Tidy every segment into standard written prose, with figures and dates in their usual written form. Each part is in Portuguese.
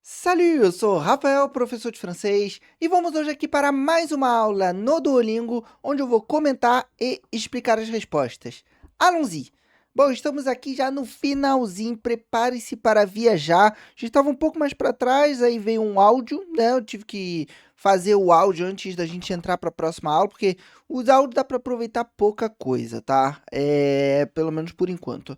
Salut, eu sou Rafael, professor de francês, e vamos hoje aqui para mais uma aula no Duolingo, onde eu vou comentar e explicar as respostas. Allons-y! Bom, estamos aqui já no finalzinho, prepare-se para viajar. Já estava um pouco mais para trás, aí veio um áudio, né? Eu tive que fazer o áudio antes da gente entrar para a próxima aula, porque os áudios dá para aproveitar pouca coisa, tá? Pelo menos por enquanto.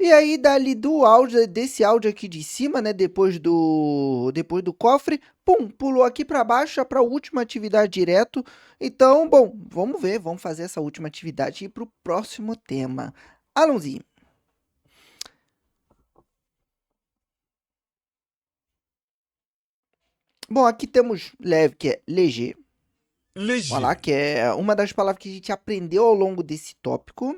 E aí, dali do áudio, desse áudio aqui de cima, né, depois do cofre, pum, pulou aqui para baixo, já para a última atividade direto. Então, bom, vamos ver, vamos fazer essa última atividade e ir para o próximo tema. Allons-y. Bom, aqui temos leve, que é léger, voilà, Léger. que é uma das palavras que a gente aprendeu ao longo desse tópico.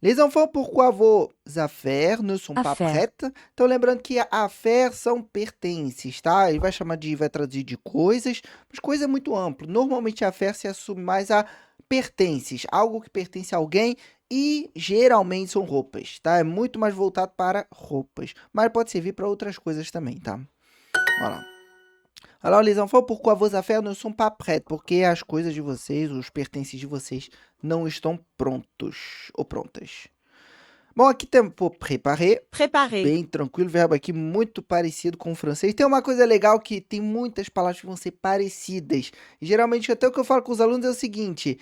Les enfants, pourquoi vos affaires ne sont pas Affaires. prêtes? Então, lembrando que affaires são pertences, tá? Ele vai traduzir de coisas, mas coisa é muito amplo. Normalmente, affaires se assume mais a pertences, algo que pertence a alguém e geralmente são roupas, tá? É muito mais voltado para roupas, mas pode servir para outras coisas também, tá? Olha lá. Alors, les enfants, pourquoi vos affaires ne sont pas prêtes? Porque as coisas de vocês, os pertences de vocês, não estão prontos ou prontas. Bom, aqui temos por préparer, Préparer. bem tranquilo, verbo aqui muito parecido com o francês. Tem uma coisa legal que tem muitas palavras que vão ser parecidas. Geralmente, até o que eu falo com os alunos é o seguinte,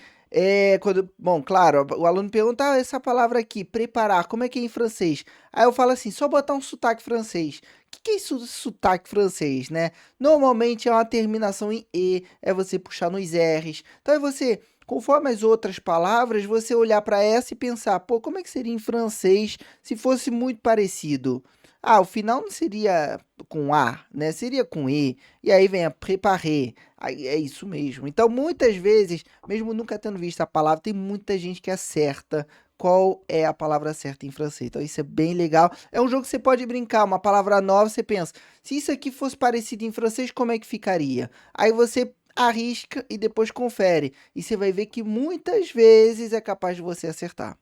bom, claro, o aluno pergunta, essa palavra aqui, preparar, como é que é em francês? Aí eu falo assim, só botar um sotaque francês. O que é isso, sotaque francês, né? Normalmente é uma terminação em E, é você puxar nos R's. Então é você, conforme as outras palavras, você olhar para essa e pensar, pô, como é que seria em francês se fosse muito parecido? Ah, o final não seria com A, né? Seria com E. E aí vem a préparer. Aí é isso mesmo. Então, muitas vezes, mesmo nunca tendo visto a palavra, tem muita gente que acerta qual é a palavra certa em francês. Então, isso é bem legal. É um jogo que você pode brincar, uma palavra nova, você pensa, se isso aqui fosse parecido em francês, como é que ficaria? Aí você arrisca e depois confere. E você vai ver que muitas vezes é capaz de você acertar.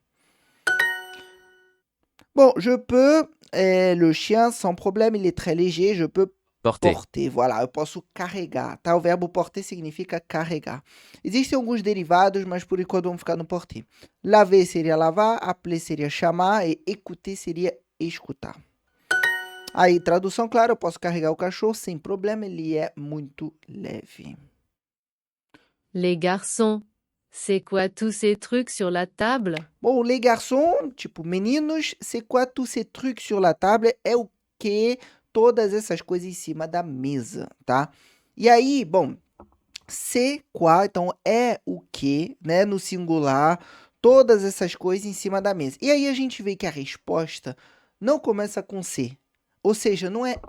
Bon, je peux, le chien, sans problème, il est très léger, je peux Porter. porter. Voilà, eu posso carregar, tá? O verbo porter significa carregar. Existem alguns derivados, mas por enquanto vamos ficar no porter. Laver seria lavar, appeler seria chamar e écouter seria escutar. Aí, tradução, claro, eu posso carregar o cachorro sem problema, ele é muito leve. Les garçons. C'est quoi tous ces trucs sur la table? Bom, les garçons, tipo meninos, c'est quoi tous ces trucs sur la table? É o que? Todas essas coisas em cima da mesa, tá? E aí, bom, c'est quoi, então é o que, né? No singular, todas essas coisas em cima da mesa. E aí a gente vê que a resposta não começa com C. Ou seja, não é,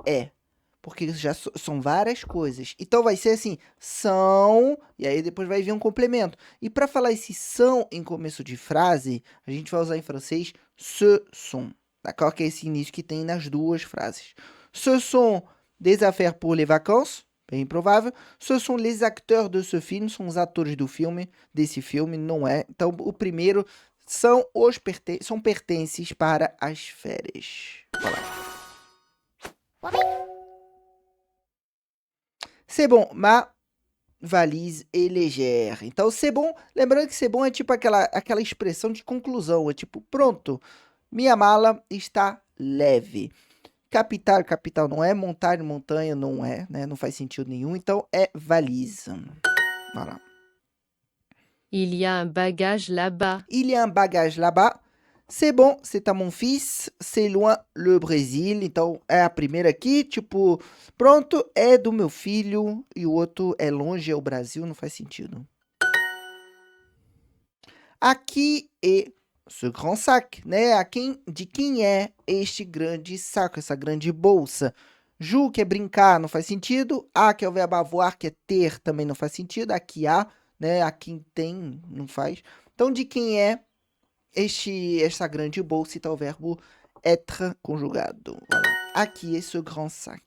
porque já são várias coisas. Então vai ser assim, são, e aí depois vai vir um complemento. E para falar esse são em começo de frase, a gente vai usar em francês ce sont. D'accord? Que é esse início que tem nas duas frases. Ce sont des affaires pour les vacances, bem provável. Ce sont les acteurs de ce film, são os atores do filme, desse filme, não é? Então o primeiro são pertences para as férias. Voilà. C'est bon, ma valise est légère. Então, c'est bon, lembrando que c'est bon é tipo aquela expressão de conclusão, é tipo, pronto, minha mala está leve. Capital, capital não é, montagne, montanha não é, né? Não faz sentido nenhum, então é valise. Voilà. Il y a un bagage là-bas. Il y a un bagage là-bas. C'est bon, c'est à mon fils, c'est loin le Brésil. Então, é a primeira aqui, tipo, pronto, é do meu filho, e o outro é longe, é o Brasil, não faz sentido. Aqui é ce grand sac, né? De quem é este grande saco, essa grande bolsa? Ju, que é brincar, não faz sentido. A, que é o verbo avoir, que é ter, também não faz sentido. Aqui há, né? A quem tem, não faz. Então, de quem é essa grande bolsa? Então, o verbo être conjugado. Voilà. Aqui é ce grand sac.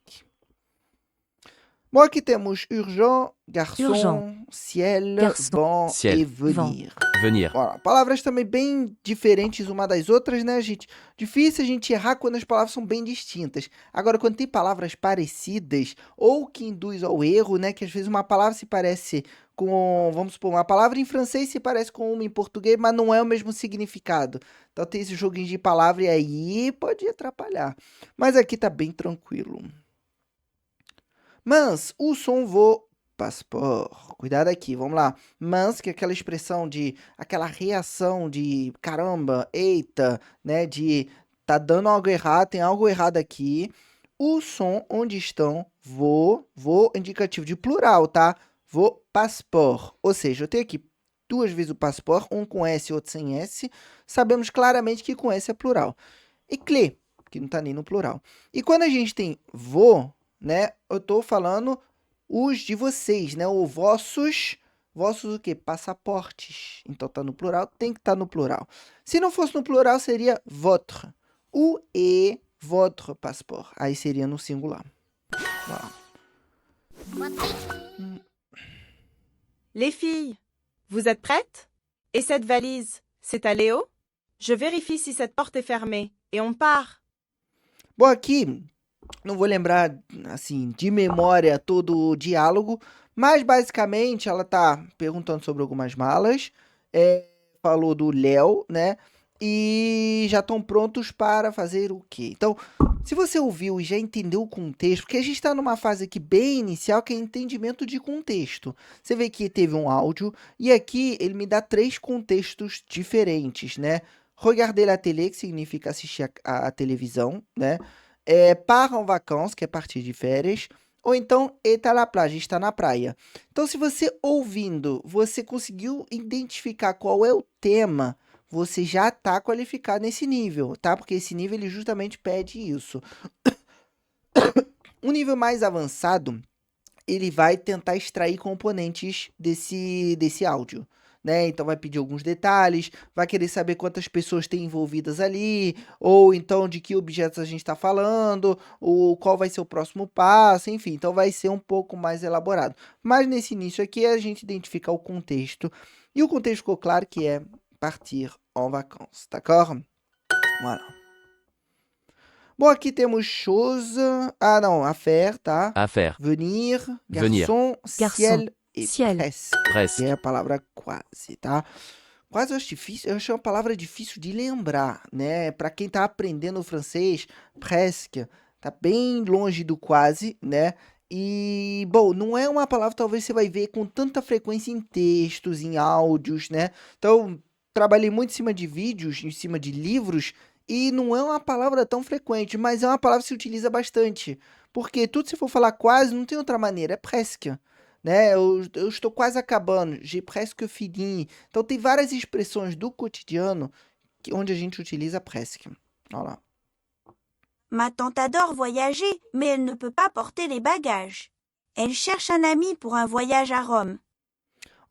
Bom, aqui temos urgent, garçon, Urgent. ciel, Garçon. vent Ciel. e venir. Venir. Ó, palavras também bem diferentes uma das outras, né, gente? Difícil a gente errar quando as palavras são bem distintas. Agora, quando tem palavras parecidas ou que induz ao erro, né, que às vezes uma palavra se parece com, vamos supor, uma palavra em francês se parece com uma em português, mas não é o mesmo significado. Então tem esse joguinho de palavra e aí pode atrapalhar. Mas aqui tá bem tranquilo. Mans, où sont vos passeports? Cuidado aqui, vamos lá. Mans, que é aquela expressão de, aquela reação de caramba, eita, né? De tá dando algo errado, tem algo errado aqui. O som, onde estão, vou, indicativo de plural, tá? Vou passeport. Ou seja, eu tenho aqui duas vezes o passeport, um com S e outro sem S. Sabemos claramente que com S é plural. E clé, que não tá nem no plural. E quando a gente tem vou, né? Eu tô falando os de vocês, né? Ou vossos o quê? Passaportes. Então tá no plural, tem que estar no plural. Se não fosse no plural, seria votre. O e votre passeport. Aí seria no singular. Ó. Les filles, vous êtes prêtes? Et cette valise, c'est à Léo? Je vérifie si cette porte est fermée et on part. Bom, aqui não vou lembrar assim de memória todo o diálogo, mas basicamente ela tá perguntando sobre algumas malas, falou do Léo, né? E já estão prontos para fazer o quê? Então, se você ouviu e já entendeu o contexto, porque a gente está numa fase aqui bem inicial, que é entendimento de contexto. Você vê que teve um áudio, e aqui ele me dá 3 contextos diferentes, né? Regarder la télé, que significa assistir a televisão, né? Part en vacances, que é partir de férias. Ou então, est à la plage, está na praia. Então, se você ouvindo, você conseguiu identificar qual é o tema, você já está qualificado nesse nível, tá? Porque esse nível ele justamente pede isso. Um nível mais avançado, ele vai tentar extrair componentes desse áudio, né? Então vai pedir alguns detalhes, vai querer saber quantas pessoas tem envolvidas ali, ou então de que objetos a gente está falando, ou qual vai ser o próximo passo, enfim. Então vai ser um pouco mais elaborado. Mas nesse início aqui a gente identifica o contexto, e o contexto ficou claro que é partir en vacances, d'accord? Voilà. Bom, aqui temos chose, affaire, tá? Affaire. Venir, Venir. garçon, ciel e Ciel. presque. Presque. É a palavra quase, tá? Quase eu acho difícil, eu acho uma palavra difícil de lembrar, né? Para quem tá aprendendo o francês, presque, tá bem longe do quase, né? E, bom, não é uma palavra talvez você vai ver com tanta frequência em textos, em áudios, né? Então, trabalhei muito em cima de vídeos, em cima de livros, e não é uma palavra tão frequente, mas é uma palavra que se utiliza bastante. Porque tudo se for falar quase, não tem outra maneira, é presque, né? Eu estou quase acabando, j'ai presque fini. Então tem várias expressões do cotidiano onde a gente utiliza presque. Olha lá. Ma tante adore voyager, mais elle ne peut pas porter les bagages. Elle cherche un ami pour un voyage à Rome.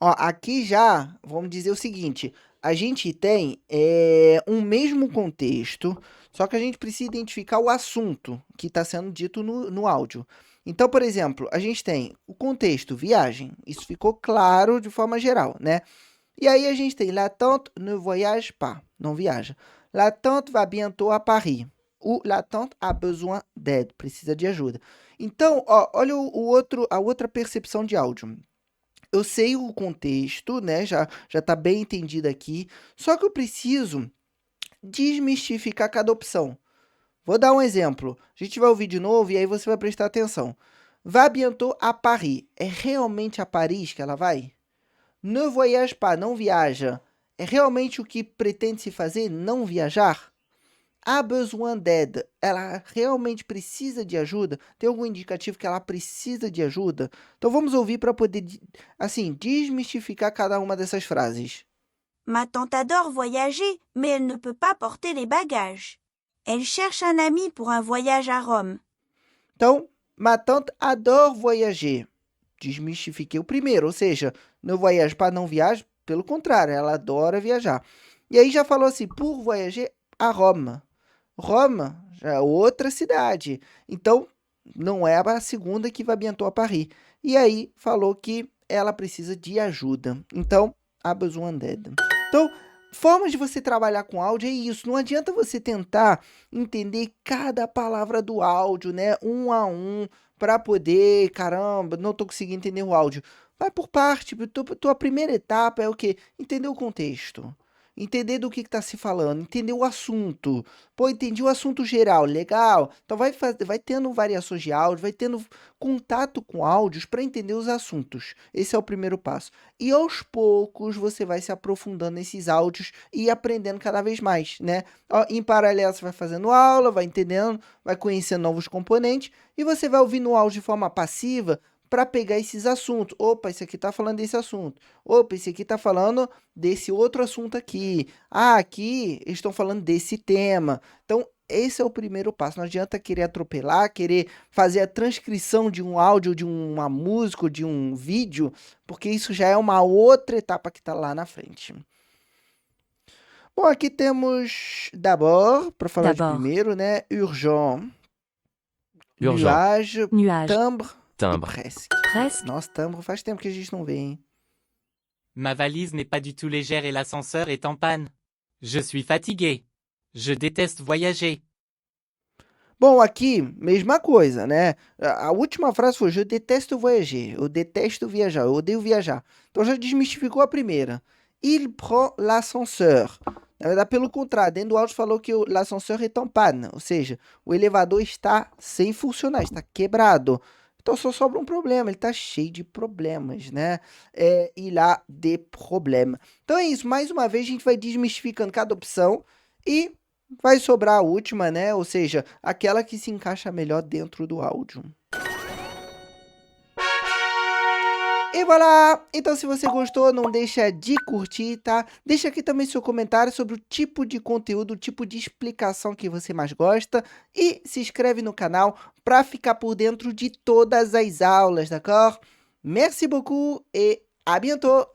Ó, aqui já, vamos dizer o seguinte, a gente tem um mesmo contexto, só que a gente precisa identificar o assunto que está sendo dito no áudio. Então, por exemplo, a gente tem o contexto, viagem, isso ficou claro de forma geral, né? E aí a gente tem la tante ne voyage pas, não viaja. La tante va bientôt à Paris. O la tante a besoin d'aide, precisa de ajuda. Então, ó, olha a outra percepção de áudio. Eu sei o contexto, né? Já tá bem entendido aqui. Só que eu preciso desmistificar cada opção. Vou dar um exemplo. A gente vai ouvir de novo e aí você vai prestar atenção. Va bientôt à Paris. É realmente a Paris que ela vai? Ne voyage pas, não viaja. É realmente o que pretende se fazer? Não viajar? A besoin d'aide, ela realmente precisa de ajuda? Tem algum indicativo que ela precisa de ajuda? Então vamos ouvir para poder, assim, desmistificar cada uma dessas frases. Ma tante adore voyager, mais elle ne peut pas porter les bagages. Elle cherche un ami pour un voyage à Rome. Então, ma tante adore voyager. Desmistifiquei o primeiro, ou seja, ne voyage pas, não viaja, pelo contrário, ela adora viajar. E aí já falou assim, pour voyager à Rome. Roma já é outra cidade. Então, não é a segunda que vai bientôt à Paris. E aí falou que ela precisa de ajuda. Então, a besoin d'aide. Então, formas de você trabalhar com áudio é isso. Não adianta você tentar entender cada palavra do áudio, né? Um a um, para poder, caramba, não tô conseguindo entender o áudio. Vai por parte. Tua primeira etapa é o quê? Entender o contexto. Entender do que está se falando, entender o assunto. Pô, entendi o assunto geral, legal. Então vai tendo variações de áudio, vai tendo contato com áudios para entender os assuntos. Esse é o primeiro passo. E aos poucos você vai se aprofundando nesses áudios e aprendendo cada vez mais, né? Ó, em paralelo você vai fazendo aula, vai entendendo, vai conhecendo novos componentes e você vai ouvindo o áudio de forma passiva para pegar esses assuntos. Opa, esse aqui tá falando desse assunto. Opa, esse aqui tá falando desse outro assunto aqui. Ah, aqui eles estão falando desse tema. Então, esse é o primeiro passo. Não adianta querer atropelar, querer fazer a transcrição de um áudio, de uma música, de um vídeo, porque isso já é uma outra etapa que está lá na frente. Bom, aqui temos d'abord, para falar de primeiro, né? Urgent. Nuage. Timbre. Timbre. Presque. Nossa, timbre faz tempo que a gente não vê, hein? Ma valise n'est pas du tout légère et l'ascenseur est en panne. Je suis fatigué. Je déteste voyager. Bom, aqui, mesma coisa, né? A última frase foi: Je déteste voyager. Eu detesto viajar, eu odeio viajar. Então já desmistificou a primeira. Il prend l'ascenseur. Na verdade, pelo contrário, dentro do áudio falou que l'ascenseur est en panne. Ou seja, o elevador está sem funcionar, está quebrado. Então só sobra um problema, ele tá cheio de problemas, né? Il a des problèmes. Então é isso, mais uma vez a gente vai desmistificando cada opção e vai sobrar a última, né? Ou seja, aquela que se encaixa melhor dentro do áudio. E voilà! Então se você gostou, não deixa de curtir, tá? Deixa aqui também seu comentário sobre o tipo de conteúdo, o tipo de explicação que você mais gosta. E se inscreve no canal para ficar por dentro de todas as aulas, d'accord? Merci beaucoup et à bientôt!